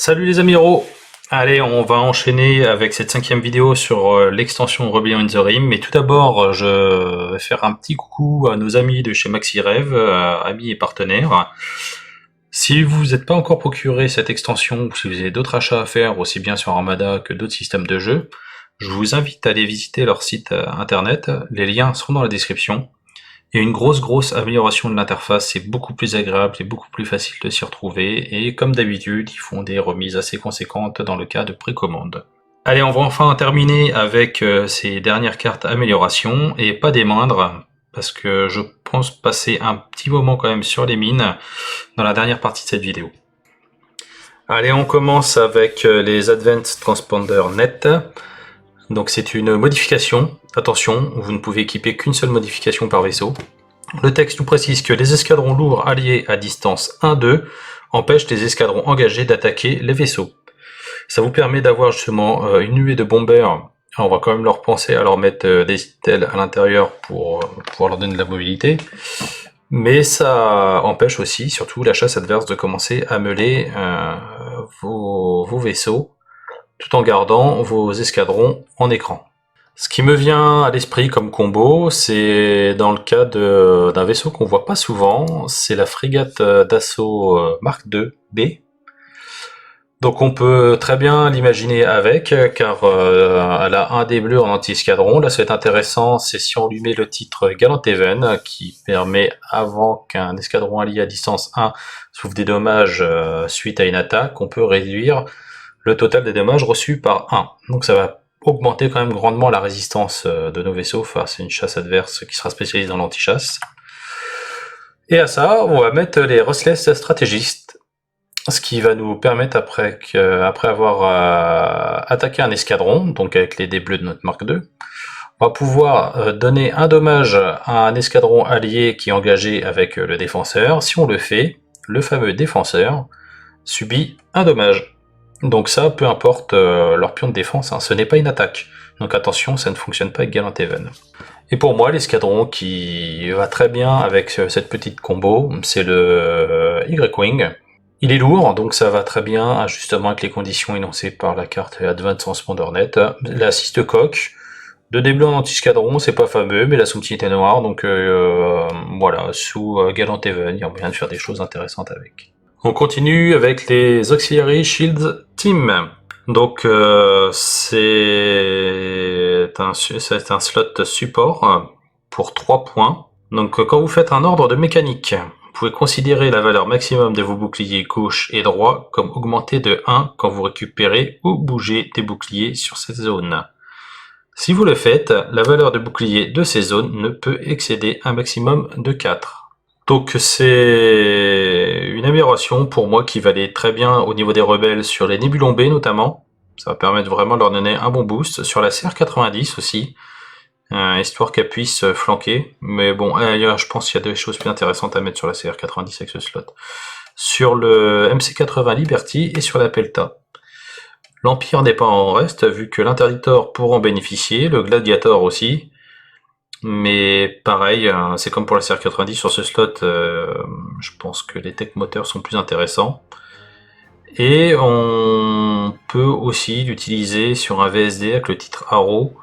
Salut les amiraux. Allez, on va enchaîner avec cette 5e vidéo sur l'extension Rebellion in the Rim. Mais tout d'abord, je vais faire un petit coucou à nos amis de chez MaxiRev, amis et partenaires. Si vous n'êtes pas encore procuré cette extension, ou si vous avez d'autres achats à faire, aussi bien sur Armada que d'autres systèmes de jeu, je vous invite à aller visiter leur site internet. Les liens sont dans la description. Il y a une grosse amélioration de l'interface, c'est beaucoup plus agréable et beaucoup plus facile de s'y retrouver, et comme d'habitude, ils font des remises assez conséquentes dans le cas de précommande. Allez, on va enfin terminer avec ces dernières cartes amélioration, et pas des moindres, parce que je pense passer un petit moment quand même sur les mines dans la dernière partie de cette vidéo. Allez, on commence avec les Advanced Transponder Net. Donc c'est une modification, attention, vous ne pouvez équiper qu'une seule modification par vaisseau. Le texte nous précise que les escadrons lourds alliés à distance 1-2 empêchent les escadrons engagés d'attaquer les vaisseaux. Ça vous permet d'avoir justement une nuée de bombers. On va quand même leur penser à leur mettre des itels à l'intérieur pour pouvoir leur donner de la mobilité. Mais ça empêche aussi, surtout la chasse adverse, de commencer à meuler vos vaisseaux, tout en gardant vos escadrons en écran. Ce qui me vient à l'esprit comme combo, c'est dans le cas d'un vaisseau qu'on voit pas souvent, c'est la frégate d'assaut Mark II B. Donc on peut très bien l'imaginer avec, car elle a un des bleus en anti-escadron. Là, ce qui est intéressant, c'est si on lui met le titre Gallant Haven, qui permet, avant qu'un escadron allié à distance 1 souffre des dommages suite à une attaque, on peut réduire le total des dommages reçus par 1. Donc ça va augmenter quand même grandement la résistance de nos vaisseaux face à une chasse adverse qui sera spécialisée dans l'anti-chasse. Et à ça, on va mettre les Restless Stratégistes, ce qui va nous permettre, après avoir attaqué un escadron, donc avec les dés bleus de notre Mark II, on va pouvoir donner un dommage à un escadron allié qui est engagé avec le défenseur. Si on le fait, le fameux défenseur subit un dommage. Donc ça, peu importe leur pion de défense, hein, ce n'est pas une attaque. Donc attention, ça ne fonctionne pas avec Gallant Haven. Et pour moi, l'escadron qui va très bien avec cette petite combo, c'est le Y-Wing. Il est lourd, donc ça va très bien justement avec les conditions énoncées par la carte Advanced Transponder Net. L'assiste coque, 2 dés bleus en anti-escadron, c'est pas fameux, mais la subtilité noire, donc voilà, sous Gallant Haven, il y a moyen de faire des choses intéressantes avec. On continue avec les Auxiliary Shields Team. Donc c'est un slot support pour 3 points. Donc quand vous faites un ordre de mécanique, vous pouvez considérer la valeur maximum de vos boucliers gauche et droit comme augmentée de 1 quand vous récupérez ou bougez des boucliers sur cette zone. Si vous le faites, la valeur de bouclier de ces zones ne peut excéder un maximum de 4. Donc c'est une amélioration pour moi qui va aller très bien au niveau des rebelles sur les Nébulons B notamment. Ça va permettre vraiment de leur donner un bon boost. Sur la CR90 aussi, histoire qu'elle puisse flanquer. Mais bon, je pense qu'il y a des choses plus intéressantes à mettre sur la CR90 avec ce slot. Sur le MC80 Liberty et sur la Pelta. L'Empire n'est pas en reste, vu que l'Interdictor pourra en bénéficier, le Gladiator aussi. Mais pareil, c'est comme pour la CR90 sur ce slot, je pense que les tech moteurs sont plus intéressants. Et on peut aussi l'utiliser sur un VSD avec le titre Arrow,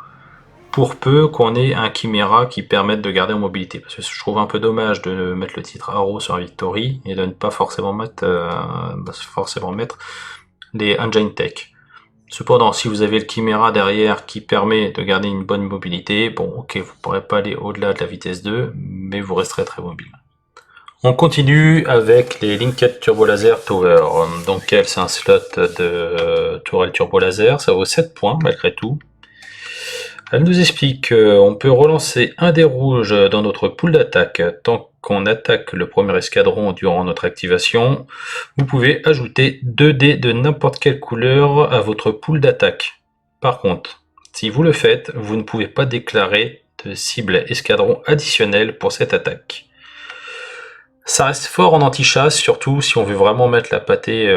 pour peu qu'on ait un Chimera qui permette de garder en mobilité. Parce que je trouve un peu dommage de mettre le titre Arrow sur un Victory et de ne pas forcément mettre les Engine Tech. Cependant, si vous avez le Chimera derrière qui permet de garder une bonne mobilité, bon ok, vous ne pourrez pas aller au-delà de la vitesse 2, mais vous resterez très mobile. On continue avec les Linked Turbo Laser Tower. Donc elle, c'est un slot de tourelle turbo laser, ça vaut 7 points malgré tout. Elle nous explique qu'on peut relancer un dé rouge dans notre pool d'attaque tant qu'on attaque le premier escadron durant notre activation. Vous pouvez ajouter 2 dés de n'importe quelle couleur à votre pool d'attaque. Par contre, si vous le faites, vous ne pouvez pas déclarer de cible escadron additionnel pour cette attaque. Ça reste fort en anti-chasse, surtout si on veut vraiment mettre la pâtée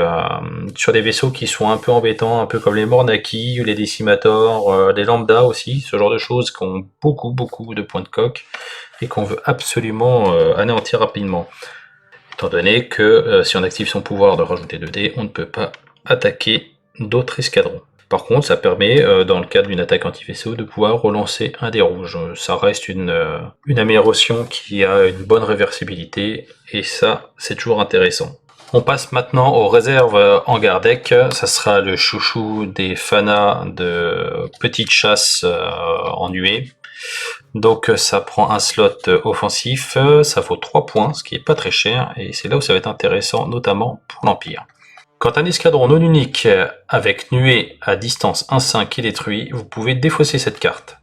sur des vaisseaux qui sont un peu embêtants, un peu comme les Mornaki, les Decimators, les Lambda aussi, ce genre de choses qui ont beaucoup de points de coque et qu'on veut absolument anéantir rapidement. Étant donné que si on active son pouvoir de rajouter 2 dés, on ne peut pas attaquer d'autres escadrons. Par contre, ça permet, dans le cadre d'une attaque anti-vaisseau, de pouvoir relancer un dé rouge. Ça reste une amélioration qui a une bonne réversibilité, et ça, c'est toujours intéressant. On passe maintenant aux réserves hangar deck. Ça sera le chouchou des fanas de petite chasse en nuée. Donc ça prend un slot offensif, ça vaut 3 points, ce qui est pas très cher, et c'est là où ça va être intéressant, notamment pour l'Empire. Quand un escadron non unique avec nuée à distance 1-5 est détruit, vous pouvez défausser cette carte.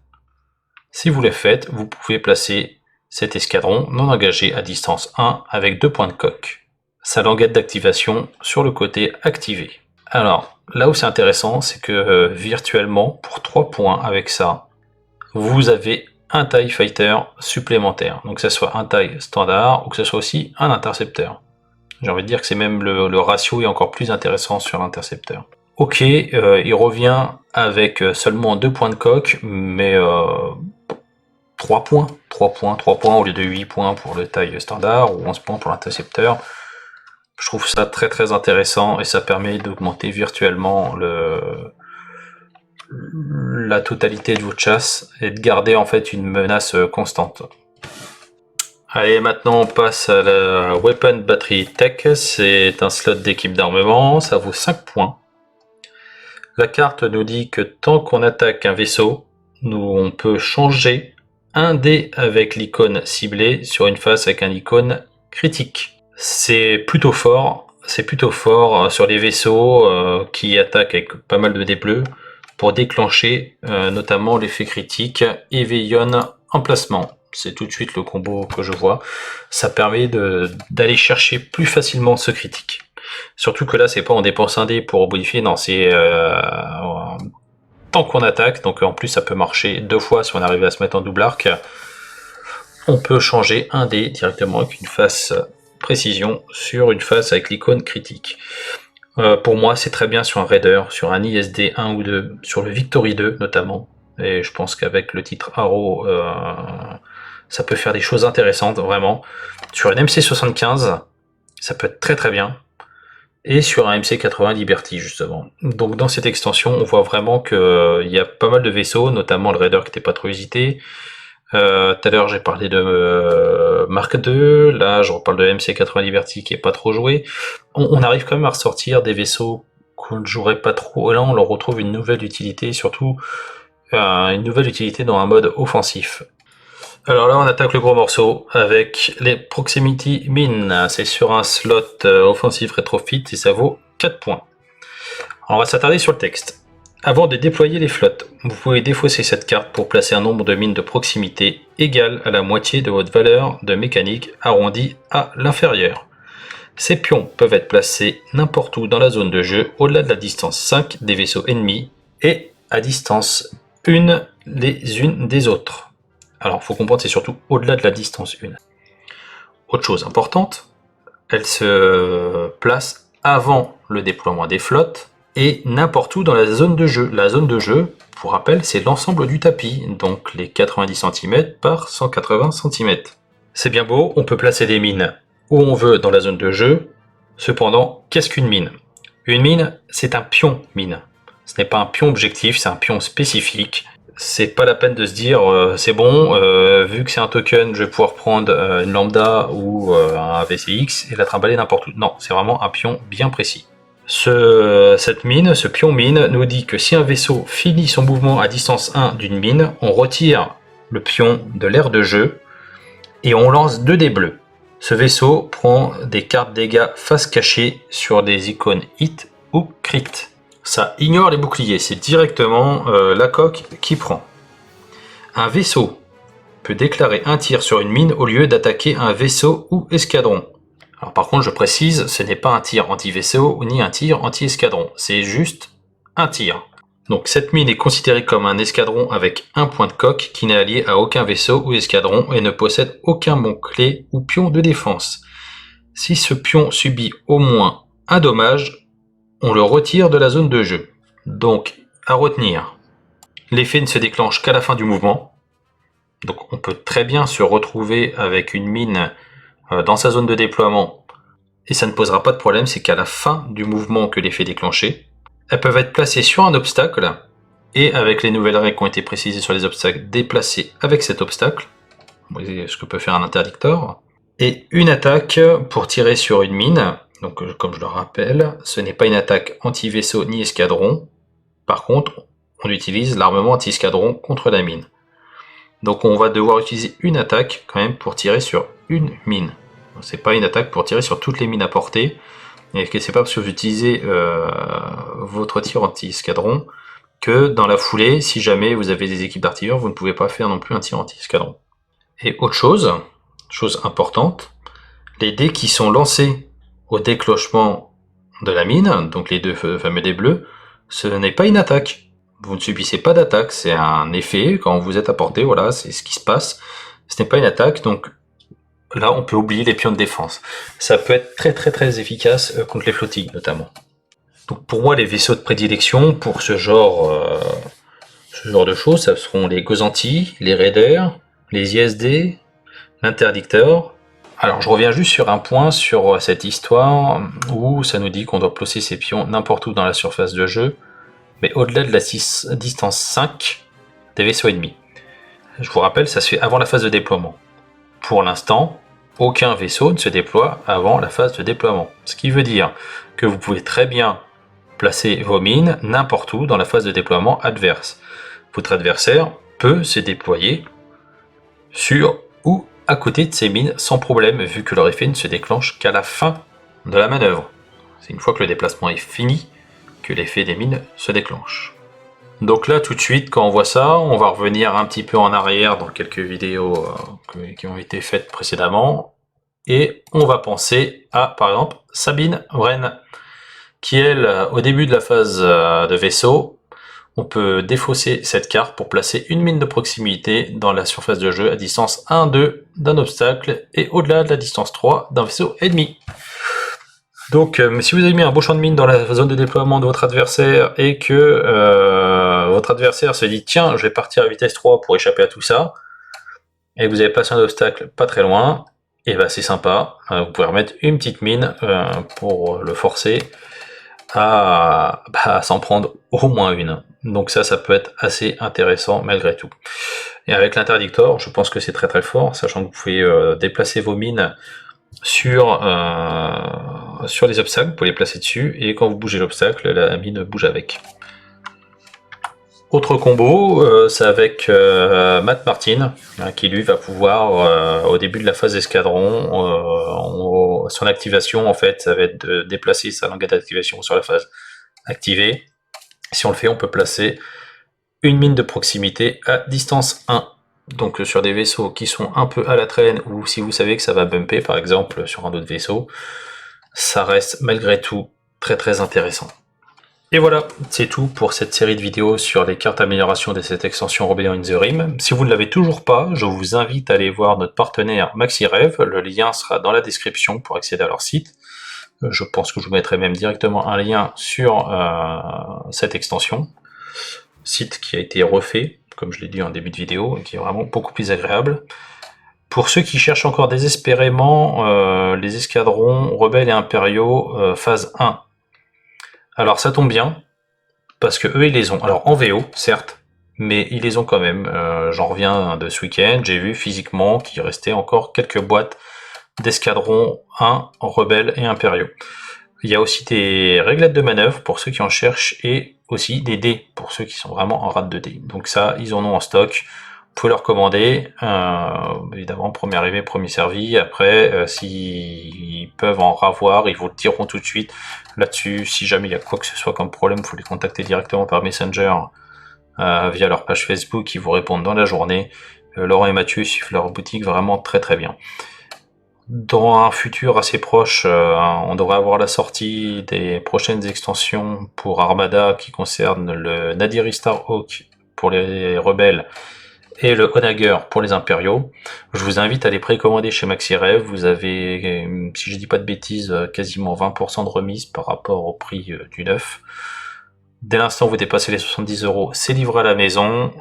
Si vous le faites, vous pouvez placer cet escadron non engagé à distance 1 avec 2 points de coque. Sa languette d'activation sur le côté activé. Alors, là où c'est intéressant, c'est que virtuellement, pour 3 points avec ça, vous avez un TIE Fighter supplémentaire. Donc que ce soit un TIE standard ou que ce soit aussi un intercepteur. J'ai envie de dire que c'est même le ratio est encore plus intéressant sur l'intercepteur. Ok, il revient avec seulement 2 points de coque, mais 3 points. 3 points au lieu de 8 points pour le taille standard ou 11 points pour l'intercepteur. Je trouve ça très très intéressant et ça permet d'augmenter virtuellement la totalité de votre chasse et de garder en fait une menace constante. Allez, maintenant on passe à la Weapon Battery Tech, c'est un slot d'équipe d'armement, ça vaut 5 points. La carte nous dit que tant qu'on attaque un vaisseau, on peut changer un dé avec l'icône ciblée sur une face avec un icône critique. C'est plutôt fort sur les vaisseaux qui attaquent avec pas mal de dés bleus pour déclencher notamment l'effet critique Eveillon Emplacement. C'est tout de suite le combo que je vois. Ça permet d'aller chercher plus facilement ce critique. Surtout que là, c'est pas on dépense un dé pour modifier, non, c'est tant qu'on attaque. Donc en plus, ça peut marcher 2 fois si on arrive à se mettre en double arc. On peut changer un dé directement avec une face précision sur une face avec l'icône critique. Pour moi, c'est très bien sur un Raider, sur un ISD 1 ou 2, sur le Victory 2 notamment. Et je pense qu'avec le titre Arrow, ça peut faire des choses intéressantes, vraiment. Sur une MC75, ça peut être très très bien. Et sur un MC80 Liberty, justement. Donc dans cette extension, on voit vraiment qu'il y a pas mal de vaisseaux, notamment le Raider qui n'était pas trop hésité. Tout à l'heure, j'ai parlé de Mark II. Là, je reparle de MC80 Liberty qui est pas trop joué. On arrive quand même à ressortir des vaisseaux qu'on ne jouerait pas trop. Et là, on leur retrouve une nouvelle utilité, surtout une nouvelle utilité dans un mode offensif. Alors là, on attaque le gros morceau avec les Proximity Mines. C'est sur un slot offensif rétrofit et ça vaut 4 points. Alors on va s'attarder sur le texte. Avant de déployer les flottes, vous pouvez défausser cette carte pour placer un nombre de mines de proximité égal à la moitié de votre valeur de mécanique arrondie à l'inférieur. Ces pions peuvent être placés n'importe où dans la zone de jeu au-delà de la distance 5 des vaisseaux ennemis et à distance 1 les unes des autres. Alors, il faut comprendre, c'est surtout au-delà de la distance 1. Autre chose importante, elle se place avant le déploiement des flottes et n'importe où dans la zone de jeu. La zone de jeu, pour rappel, c'est l'ensemble du tapis, donc les 90 cm par 180 cm. C'est bien beau, on peut placer des mines où on veut dans la zone de jeu. Cependant, qu'est-ce qu'une mine? Une mine, c'est un pion mine. Ce n'est pas un pion objectif, c'est un pion spécifique. C'est pas la peine de se dire c'est bon, vu que c'est un token, je vais pouvoir prendre une lambda ou un VCX et la trimballer n'importe où. Non, c'est vraiment un pion bien précis. Cette mine, ce pion mine, nous dit que si un vaisseau finit son mouvement à distance 1 d'une mine, on retire le pion de l'aire de jeu et on lance 2 dés bleus. Ce vaisseau prend des cartes dégâts face cachée sur des icônes hit ou crit. Ça ignore les boucliers, c'est directement la coque qui prend. Un vaisseau peut déclarer un tir sur une mine au lieu d'attaquer un vaisseau ou escadron. Alors par contre, je précise, ce n'est pas un tir anti-vaisseau ni un tir anti-escadron, c'est juste un tir. Donc cette mine est considérée comme un escadron avec un point de coque qui n'est allié à aucun vaisseau ou escadron et ne possède aucun mot-clé ou pion de défense. Si ce pion subit au moins un dommage, on le retire de la zone de jeu. Donc, à retenir, l'effet ne se déclenche qu'à la fin du mouvement. Donc on peut très bien se retrouver avec une mine dans sa zone de déploiement et ça ne posera pas de problème, c'est qu'à la fin du mouvement que l'effet est déclenché, elles peuvent être placées sur un obstacle, et avec les nouvelles règles qui ont été précisées sur les obstacles, déplacées avec cet obstacle. Vous voyez ce que peut faire un interdicteur. Et une attaque pour tirer sur une mine. Donc comme je le rappelle, ce n'est pas une attaque anti-vaisseau ni escadron. Par contre, on utilise l'armement anti-escadron contre la mine. Donc on va devoir utiliser une attaque quand même pour tirer sur une mine. C'est pas une attaque pour tirer sur toutes les mines à portée. Et c'est pas parce que vous utilisez votre tir anti-escadron que dans la foulée, si jamais vous avez des équipes d'artilleurs, vous ne pouvez pas faire non plus un tir anti-escadron. Et autre chose importante, les dés qui sont lancés au déclenchement de la mine, donc les deux fameux dés bleus, ce n'est pas une attaque. Vous ne subissez pas d'attaque, c'est un effet quand vous êtes à portée, voilà, c'est ce qui se passe. Ce n'est pas une attaque, donc là on peut oublier les pions de défense. Ça peut être très efficace contre les flottilles notamment. Donc pour moi les vaisseaux de prédilection pour ce genre de choses, ça seront les Gozanti, les Raiders, les ISD, l'interdicteur. Alors je reviens juste sur un point sur cette histoire où ça nous dit qu'on doit placer ses pions n'importe où dans la surface de jeu, mais au-delà de la distance 5 des vaisseaux ennemis. Je vous rappelle, ça se fait avant la phase de déploiement. Pour l'instant, aucun vaisseau ne se déploie avant la phase de déploiement. Ce qui veut dire que vous pouvez très bien placer vos mines n'importe où dans la phase de déploiement adverse. Votre adversaire peut se déployer sur ou à côté de ces mines sans problème, vu que leur effet ne se déclenche qu'à la fin de la manœuvre. C'est une fois que le déplacement est fini que l'effet des mines se déclenche. Donc là, tout de suite, quand on voit ça, on va revenir un petit peu en arrière dans quelques vidéos qui ont été faites précédemment, et on va penser à, par exemple, Sabine Wren, qui elle, au début de la phase de vaisseau, on peut défausser cette carte pour placer une mine de proximité dans la surface de jeu à distance 1-2 d'un obstacle et au-delà de la distance 3 d'un vaisseau ennemi. Donc si vous avez mis un beau champ de mine dans la zone de déploiement de votre adversaire et que votre adversaire se dit tiens je vais partir à vitesse 3 pour échapper à tout ça, et que vous avez placé un obstacle pas très loin, et ben c'est sympa, vous pouvez remettre une petite mine pour le forcer à s'en prendre au moins une. Donc ça peut être assez intéressant malgré tout. Et avec l'interdicteur, je pense que c'est très fort, sachant que vous pouvez déplacer vos mines sur les obstacles, vous pouvez les placer dessus, et quand vous bougez l'obstacle, la mine bouge avec. Autre combo, c'est avec Matt Martin, qui lui va pouvoir, au début de la phase d'escadron, son activation en fait, ça va être de déplacer sa langue d'activation sur la phase activée. Si on le fait, on peut placer une mine de proximité à distance 1. Donc sur des vaisseaux qui sont un peu à la traîne, ou si vous savez que ça va bumper par exemple sur un autre vaisseau, ça reste malgré tout très intéressant. Et voilà, c'est tout pour cette série de vidéos sur les cartes amélioration de cette extension Rebellion in the Rim. Si vous ne l'avez toujours pas, je vous invite à aller voir notre partenaire MaxiRev, le lien sera dans la description pour accéder à leur site. Je pense que je vous mettrai même directement un lien sur cette extension. Site qui a été refait, comme je l'ai dit en début de vidéo, et qui est vraiment beaucoup plus agréable. Pour ceux qui cherchent encore désespérément les escadrons rebelles et impériaux phase 1. Alors ça tombe bien, parce que eux ils les ont. Alors en VO, certes, mais ils les ont quand même. J'en reviens de ce week-end, j'ai vu physiquement qu'il restait encore quelques boîtes d'escadrons 1 rebelles et impériaux. Il y a aussi des réglettes de manœuvre pour ceux qui en cherchent, et aussi des dés pour ceux qui sont vraiment en rate de dés. Donc ça, ils en ont en stock. Vous pouvez leur commander, évidemment, premier arrivé, premier servi. Après, s'ils peuvent en ravoir, ils vous le diront tout de suite là-dessus. Si jamais il y a quoi que ce soit comme problème, il faut les contacter directement par Messenger via leur page Facebook, ils vous répondent dans la journée. Laurent et Mathieu suivent leur boutique vraiment très bien. Dans un futur assez proche, on devrait avoir la sortie des prochaines extensions pour Armada qui concernent le Nadiri Starhawk pour les rebelles et le Onager pour les impériaux. Je vous invite à les précommander chez MaxiRev. Vous avez, si je dis pas de bêtises, quasiment 20% de remise par rapport au prix du neuf. Dès l'instant où vous dépassez les 70 €, c'est livré à la maison.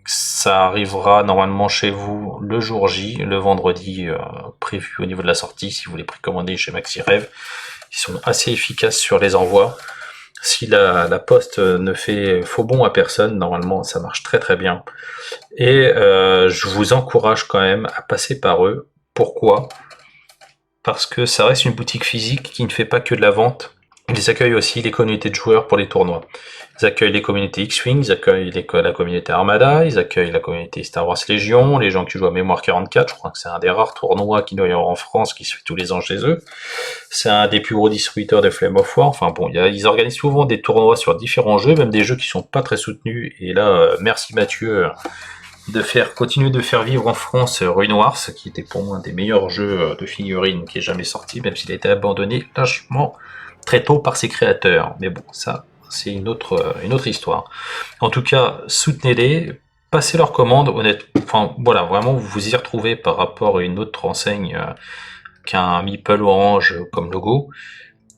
Ça arrivera normalement chez vous le jour J, le vendredi prévu au niveau de la sortie si vous les précommandez chez MaxiRêve. Ils sont assez efficaces sur les envois. Si la poste ne fait faux bon à personne, normalement ça marche très très bien. Et je vous encourage quand même à passer par eux. Pourquoi? Parce que ça reste une boutique physique qui ne fait pas que de la vente. Ils accueillent aussi les communautés de joueurs pour les tournois. Ils accueillent les communautés X-Wing, ils accueillent la communauté Armada, ils accueillent la communauté Star Wars Légion, les gens qui jouent à Mémoire 44, je crois que c'est un des rares tournois qu'il doit y avoir en France qui se fait tous les ans chez eux. C'est un des plus gros distributeurs de Flame of War, enfin bon, ils organisent souvent des tournois sur différents jeux, même des jeux qui sont pas très soutenus, et là, merci Mathieu de continuer de faire vivre en France Ruin Wars, qui était pour moi un des meilleurs jeux de figurines qui est jamais sorti, même s'il a été abandonné lâchement très tôt par ses créateurs. Mais bon, ça, c'est une autre histoire. En tout cas, soutenez-les, passez leurs commandes, honnêtement. Enfin, voilà, vraiment, vous vous y retrouvez par rapport à une autre enseigne qu'un Meeple Orange comme logo,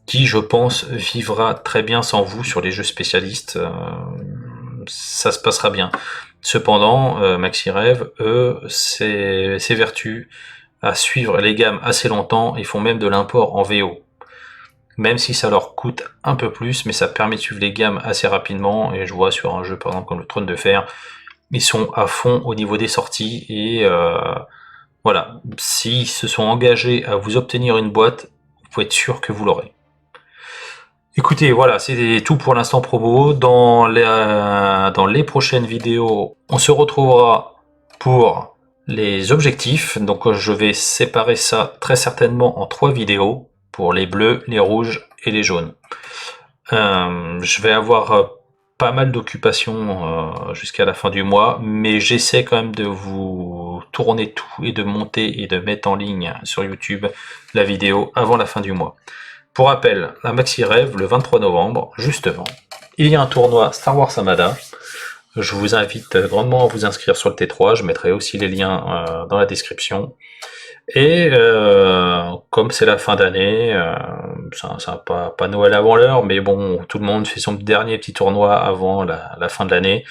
qui, je pense, vivra très bien sans vous sur les jeux spécialistes. Ça se passera bien. Cependant, MaxiRêve, eux, s'évertuent à suivre les gammes assez longtemps, ils font même de l'import en VO. Même si ça leur coûte un peu plus, mais ça permet de suivre les gammes assez rapidement, et je vois sur un jeu par exemple comme le Trône de Fer, ils sont à fond au niveau des sorties, et voilà, s'ils se sont engagés à vous obtenir une boîte, vous pouvez être sûr que vous l'aurez. Écoutez, voilà, c'est tout pour l'instant promo. Dans les prochaines vidéos, on se retrouvera pour les objectifs. Donc je vais séparer ça très certainement en 3 vidéos, pour les bleus, les rouges et les jaunes. Je vais avoir pas mal d'occupations jusqu'à la fin du mois, mais j'essaie quand même de vous tourner tout et de monter et de mettre en ligne sur YouTube la vidéo avant la fin du mois. Pour rappel, à MaxiRêve, le 23 novembre, justement, il y a un tournoi Star Wars Armada. Je vous invite grandement à vous inscrire sur le T3, je mettrai aussi les liens dans la description. Et comme c'est la fin d'année, ça pas Noël avant l'heure, mais bon, tout le monde fait son dernier petit tournoi avant la fin de l'année.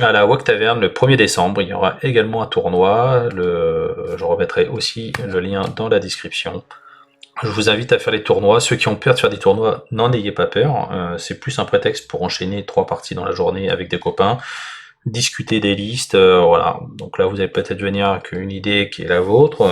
À la WOC Taverne, le 1er décembre, il y aura également un tournoi. Je remettrai aussi le lien dans la description. Je vous invite à faire les tournois. Ceux qui ont peur de faire des tournois, n'en ayez pas peur. C'est plus un prétexte pour enchaîner 3 parties dans la journée avec des copains, discuter des listes, voilà. Donc là, vous allez peut-être venir avec une idée qui est la vôtre.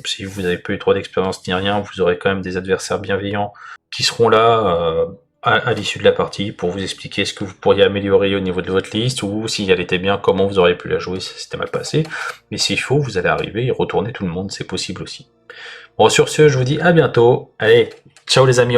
Si vous n'avez pas eu trop d'expérience ni rien, vous aurez quand même des adversaires bienveillants qui seront là à l'issue de la partie pour vous expliquer ce que vous pourriez améliorer au niveau de votre liste, ou si elle était bien, comment vous auriez pu la jouer si c'était mal passé. Mais s'il faut, vous allez arriver et retourner tout le monde, c'est possible aussi. Bon, sur ce, je vous dis à bientôt. Allez, ciao les amis.